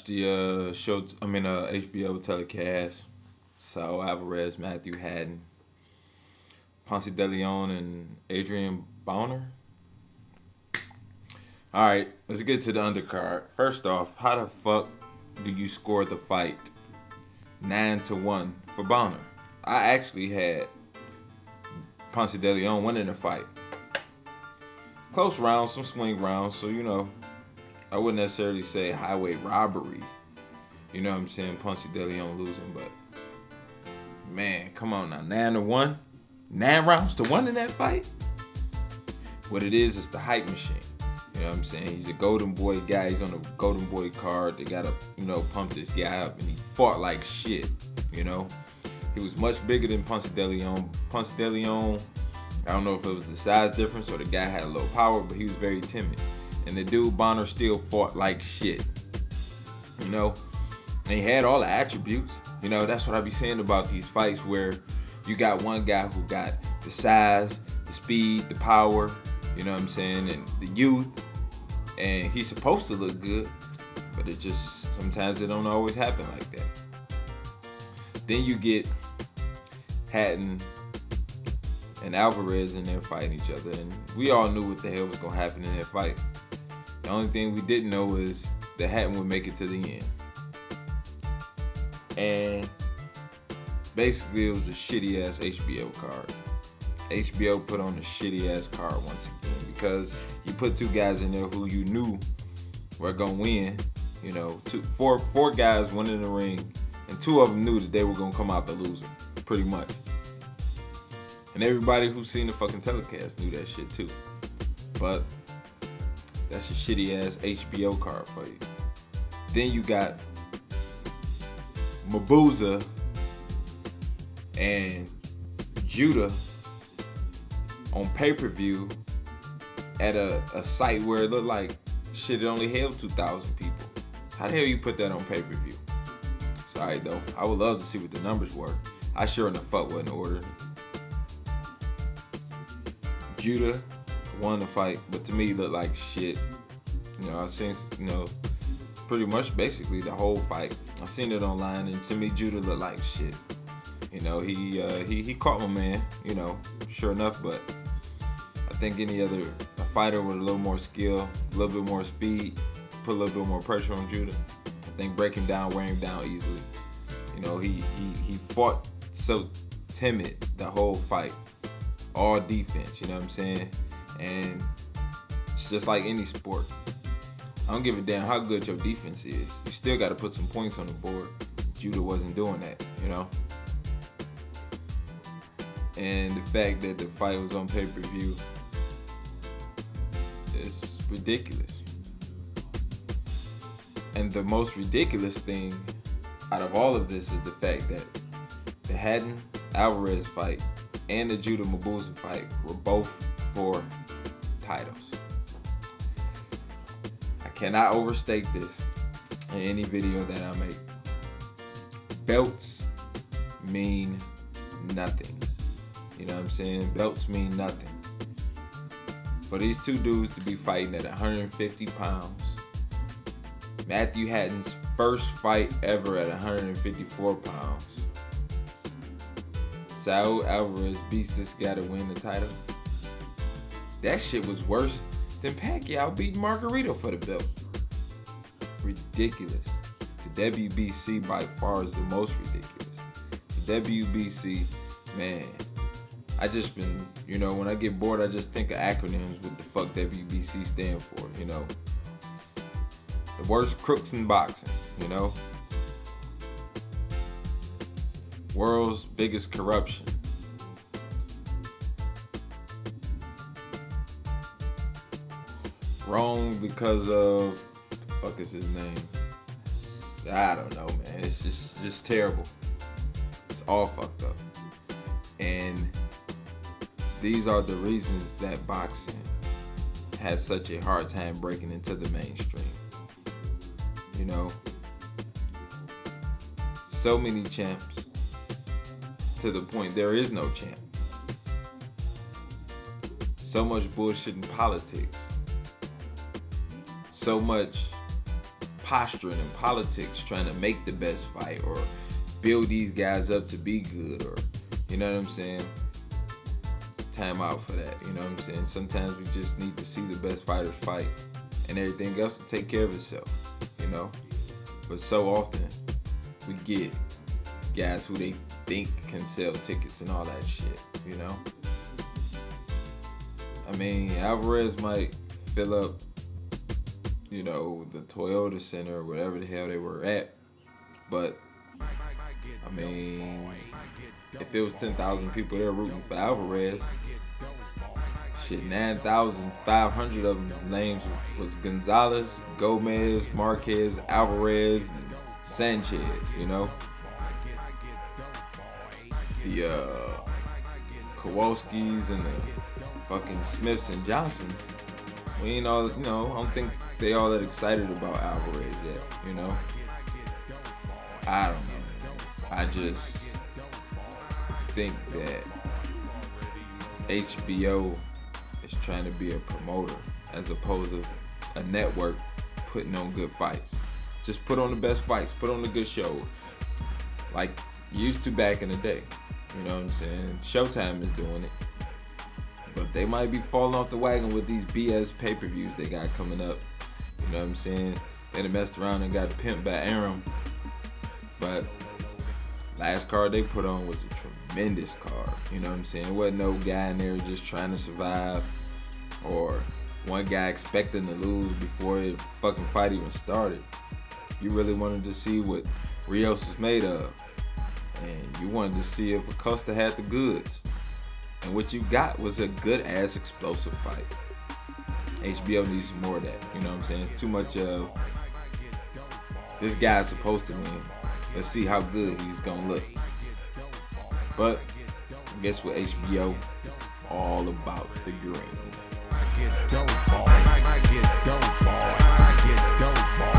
watched the HBO telecast. Saul Alvarez, Matthew Haddon, Ponce de Leon, and Adrian Bonner. All right, let's get to the undercard. First off, how the fuck do you score the fight 9-1 for Bonner? I actually had Ponce de Leon winning the fight. Close rounds, some swing rounds, so I wouldn't necessarily say highway robbery. You know what I'm saying? Ponce de Leon losing, but man, come on now. 9-1? 9 rounds to 1 in that fight? What it is the hype machine. You know what I'm saying? He's a Golden Boy guy. He's on the Golden Boy card. They gotta, pump this guy up, and he fought like shit. He was much bigger than Ponce de Leon. Ponce de Leon, I don't know if it was the size difference or the guy had a little power, but he was very timid. And the dude Bonner still fought like shit. And he had all the attributes. That's what I be saying about these fights where you got one guy who got the size, the speed, the power, you know what I'm saying, and the youth, and he's supposed to look good, but it just, sometimes it don't always happen like that. Then you get Hatton and Alvarez in there fighting each other, and we all knew what the hell was gonna happen in that fight. The only thing we didn't know was that Hatton would make it to the end. And basically, it was a shitty ass HBO card. HBO put on a shitty ass card once again because you put two guys in there who you knew were gonna win. Four guys went in the ring, and two of them knew that they were gonna come out the loser, pretty much. And everybody who's seen the fucking telecast knew that shit too. But that's a shitty ass HBO card for you. Then you got Mabuza and Judah on pay-per-view at a site where it looked like shit, it only held 2,000 people. How the hell you put that on pay-per-view? Sorry though, I would love to see what the numbers were. I sure in the fuck wasn't ordering. Judah won the fight, but to me it looked like shit. I seen pretty much basically the whole fight. I seen it online, and to me Judah looked like shit. He caught my man, sure enough, but I think any other fighter with a little more skill, a little bit more speed, put a little bit more pressure on Judah. I think break him down, wear him down easily. He fought so timid the whole fight. All defense, you know what I'm saying? And it's just like any sport. I don't give a damn how good your defense is. You still got to put some points on the board. Judah wasn't doing that, And the fact that the fight was on pay-per-view is ridiculous. And the most ridiculous thing out of all of this is the fact that the Hatton Alvarez fight and the Judah Mabuza fight were both for titles. I cannot overstate this in any video that I make. Belts mean nothing. You know what I'm saying? Belts mean nothing. For these two dudes to be fighting at 150 pounds, Matthew Hatton's first fight ever at 154 pounds, Saul Alvarez beats this guy to win the title. That shit was worse than Pacquiao beating Margarito for the belt. Ridiculous. The WBC by far is the most ridiculous. The WBC, man, I just been, when I get bored, I just think of acronyms, what the fuck WBC stand for, The worst crooks in boxing, World's biggest corruption. Wrong because of, what the fuck is his name? I don't know, man. It's just terrible. It's all fucked up. And these are the reasons that boxing has such a hard time breaking into the mainstream. So many champs to the point there is no champ. So much bullshit in politics. So much posturing in politics, trying to make the best fight or build these guys up to be good, or you know what I'm saying? Time out for that, you know what I'm saying? Sometimes we just need to see the best fighters fight and everything else to take care of itself, you know? But so often we get guys who they think can sell tickets and all that shit, you know? I mean, Alvarez might fill up, you know, the Toyota Center or whatever the hell they were at, but I mean, if it was 10,000 people there rooting for Alvarez, shit, 9,500 of them names was Gonzalez, Gomez, Marquez, Alvarez, and Sanchez, you know? The Kowalskis and the fucking Smiths and Johnsons, we ain't all, you know, I don't think they all that excited about Alvarez yet, you know? I don't know. I just think that HBO is trying to be a promoter as opposed to a network putting on good fights. Just put on the best fights, put on the good shows, like used to back in the day. You know what I'm saying? Showtime is doing it, but they might be falling off the wagon with these BS pay-per-views they got coming up. You know what I'm saying? They done messed around and got pimped by Arum, but last card they put on was a tremendous card. You know what I'm saying? There wasn't no guy in there just trying to survive, or one guy expecting to lose before the fucking fight even started. You really wanted to see what Rios is made of, and you wanted to see if Acosta had the goods. And what you got was a good-ass explosive fight. HBO needs more of that. You know what I'm saying? It's too much of, this guy's supposed to win. Let's see how good he's gonna look. But I guess with HBO, it's all about the green. I get dope, boy. I get dope, boy. I get dope, boy.